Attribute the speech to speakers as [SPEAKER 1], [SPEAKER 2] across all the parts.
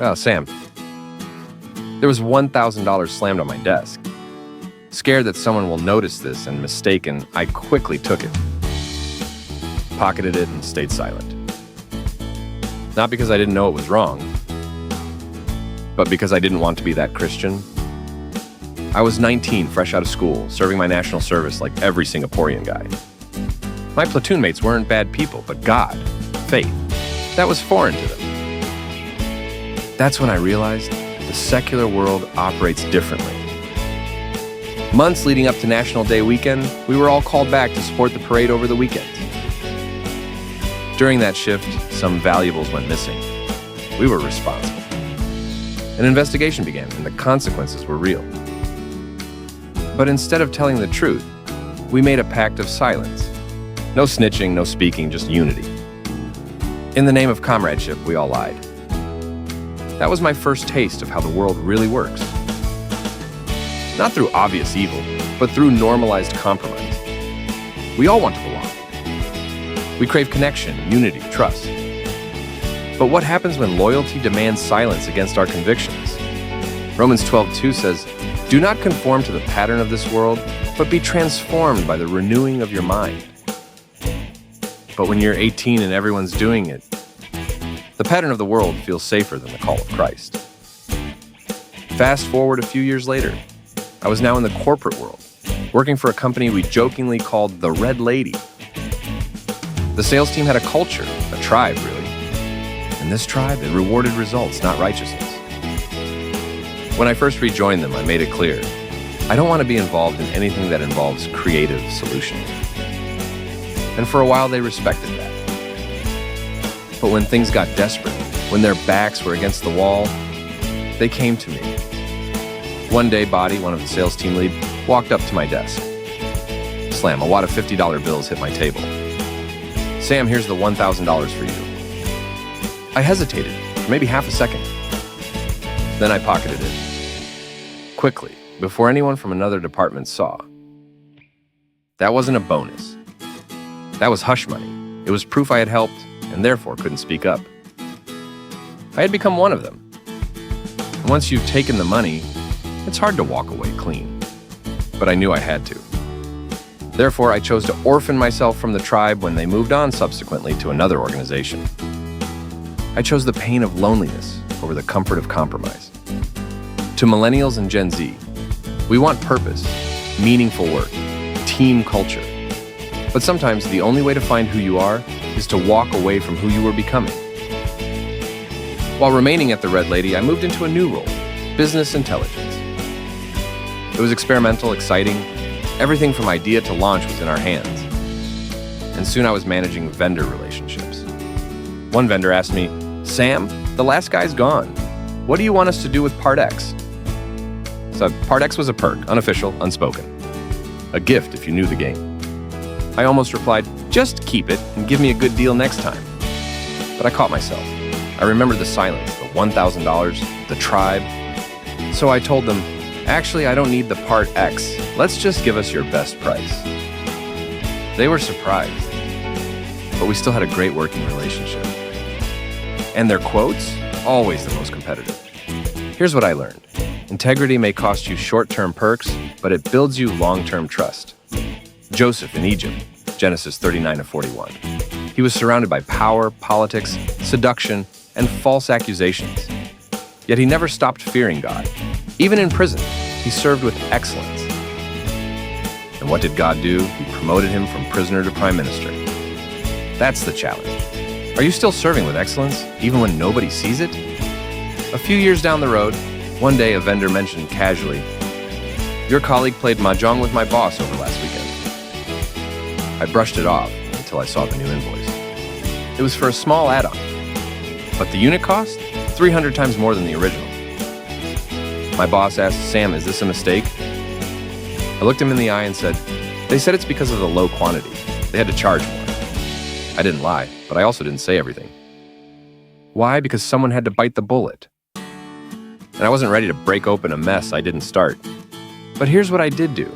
[SPEAKER 1] Oh, Sam. There was $1,000 slammed on my desk. Scared that someone will notice this and mistaken, I quickly took it, pocketed it, and stayed silent. Not because I didn't know it was wrong, but because I didn't want to be that Christian. I was 19, fresh out of school, serving my national service like every Singaporean guy. My platoon mates weren't bad people, but God, faith, that was foreign to them. That's when I realized the secular world operates differently. Months leading up to National Day weekend, we were all called back to support the parade over the weekend. During that shift, some valuables went missing. We were responsible. An investigation began, and the consequences were real. But instead of telling the truth, we made a pact of silence. No snitching, no speaking, just unity. In the name of comradeship, we all lied. That was my first taste of how the world really works. Not through obvious evil, but through normalized compromise. We all want to belong. We crave connection, unity, trust. But what happens when loyalty demands silence against our convictions? Romans 12:2 says, "Do not conform to the pattern of this world, but be transformed by the renewing of your mind." But when you're 18 and everyone's doing it, the pattern of the world feels safer than the call of Christ. Fast forward a few years later, I was now in the corporate world, working for a company we jokingly called the Red Lady. The sales team had a culture, a tribe really. And this tribe, it rewarded results, not righteousness. When I first rejoined them, I made it clear, I don't want to be involved in anything that involves creative solutions. And for a while, they respected that. But when things got desperate, when their backs were against the wall, they came to me. One day, Boddy, one of the sales team lead, walked up to my desk. Slam, a wad of $50 bills hit my table. Sam, here's the $1,000 for you. I hesitated for maybe half a second. Then I pocketed it. Quickly, before anyone from another department saw. That wasn't a bonus. That was hush money. It was proof I had helped and therefore couldn't speak up. I had become one of them. Once you've taken the money, it's hard to walk away clean. But I knew I had to. Therefore, I chose to orphan myself from the tribe when they moved on subsequently to another organization. I chose the pain of loneliness over the comfort of compromise. To millennials and Gen Z, we want purpose, meaningful work, team culture. But sometimes the only way to find who you are is to walk away from who you were becoming. While remaining at the Red Lady, I moved into a new role, business intelligence. It was experimental, exciting. Everything from idea to launch was in our hands. And soon I was managing vendor relationships. One vendor asked me, "Sam, the last guy's gone. What do you want us to do with Part X?" So Part X was a perk, unofficial, unspoken. A gift if you knew the game. I almost replied, "Just keep it and give me a good deal next time." But I caught myself. I remembered the silence, the $1,000, the tribe. So I told them, "Actually, I don't need the Part X. Let's just give us your best price." They were surprised, but we still had a great working relationship. And their quotes, always the most competitive. Here's what I learned. Integrity may cost you short-term perks, but it builds you long-term trust. Joseph in Egypt, Genesis 39-41. He was surrounded by power, politics, seduction, and false accusations. Yet he never stopped fearing God. Even in prison, he served with excellence. And what did God do? He promoted him from prisoner to prime minister. That's the challenge. Are you still serving with excellence, even when nobody sees it? A few years down the road, one day a vendor mentioned casually, "Your colleague played mahjong with my boss over last weekend." I brushed it off until I saw the new invoice. It was for a small add-on, but the unit cost? 300 times more than the original. My boss asked, "Sam, is this a mistake?" I looked him in the eye and said, "They said it's because of the low quantity. They had to charge more." I didn't lie, but I also didn't say everything. Why? Because someone had to bite the bullet. And I wasn't ready to break open a mess I didn't start. But here's what I did do.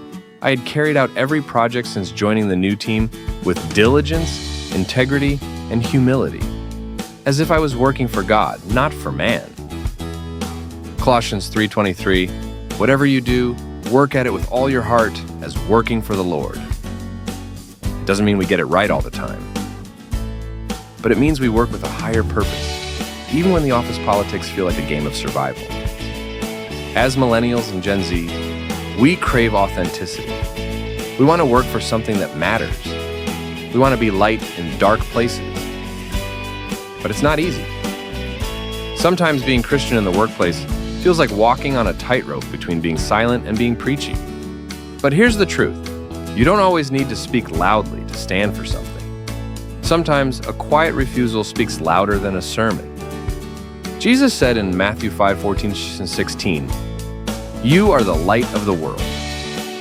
[SPEAKER 1] I had carried out every project since joining the new team with diligence, integrity, and humility, as if I was working for God, not for man. Colossians 3:23, whatever you do, work at it with all your heart as working for the Lord. It doesn't mean we get it right all the time, but it means we work with a higher purpose, even when the office politics feel like a game of survival. As millennials and Gen Z, we crave authenticity. We want to work for something that matters. We want to be light in dark places. But it's not easy. Sometimes being Christian in the workplace feels like walking on a tightrope between being silent and being preachy. But here's the truth. You don't always need to speak loudly to stand for something. Sometimes a quiet refusal speaks louder than a sermon. Jesus said in Matthew 5:14-16, "You are the light of the world.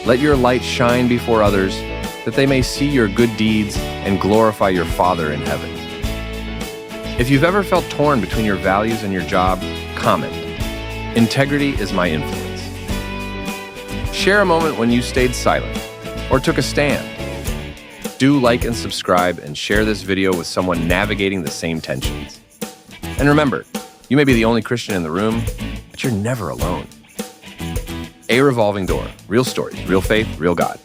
[SPEAKER 1] Let your light shine before others, that they may see your good deeds and glorify your Father in heaven." If you've ever felt torn between your values and your job, comment. Integrity is my influence. Share a moment when you stayed silent or took a stand. Do like and subscribe and share this video with someone navigating the same tensions. And remember, you may be the only Christian in the room, but you're never alone. A Revolving Door. Real stories, real faith, real God.